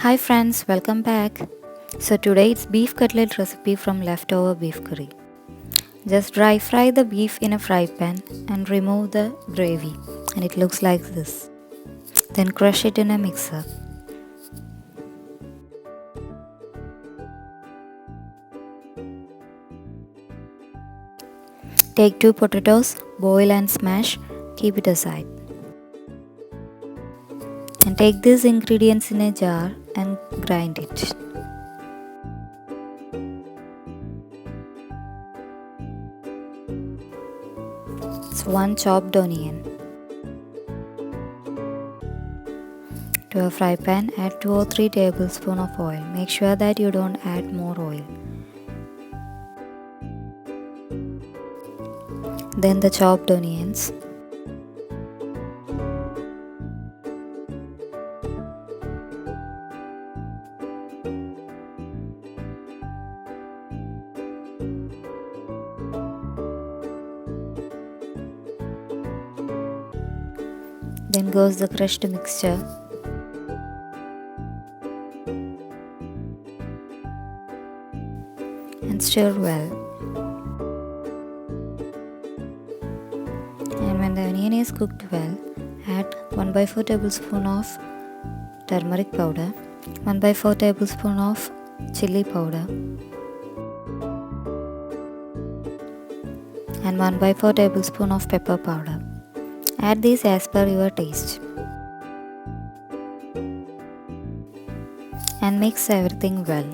Hi friends, welcome back. So today it's beef cutlet recipe from leftover beef curry. Just dry fry the beef in a fry pan and remove the gravy, and it looks like this. Then crush it in a mixer. Take 2 potatoes, boil and smash, keep it aside. And take these ingredients in a jar and grind it. So 1 chopped onion. To a fry pan, add 2 or 3 tablespoons of oil. Make sure that you don't add more oil. Then the chopped onions. Then goes the crushed mixture. And stir well. And when the onion is cooked well, add 1/4 tablespoon of turmeric powder, 1/4 tablespoon of chili powder, and 1/4 tablespoon of pepper powder. Add these as per your taste. And mix everything well.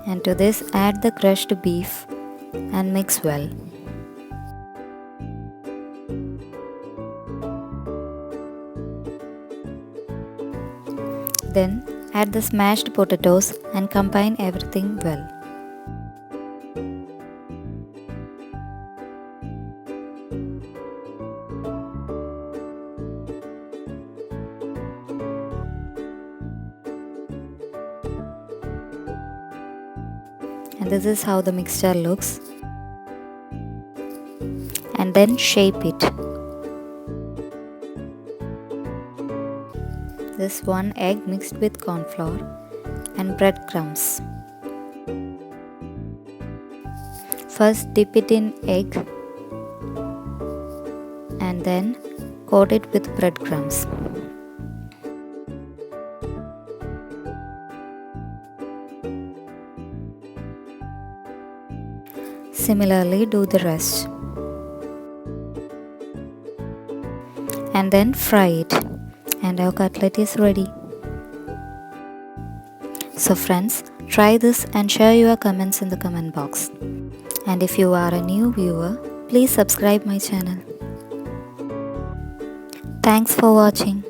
And to this add the crushed beef and mix well. Then add the smashed potatoes and combine everything well. And this is how the mixture looks. And then shape it. This 1 egg mixed with corn flour and breadcrumbs. First dip it in egg and then coat it with breadcrumbs. Similarly, do the rest. And then fry it. And our cutlet is ready. So friends, try this and share your comments in the comment box. And if you are a new viewer, please subscribe my channel. Thanks for watching.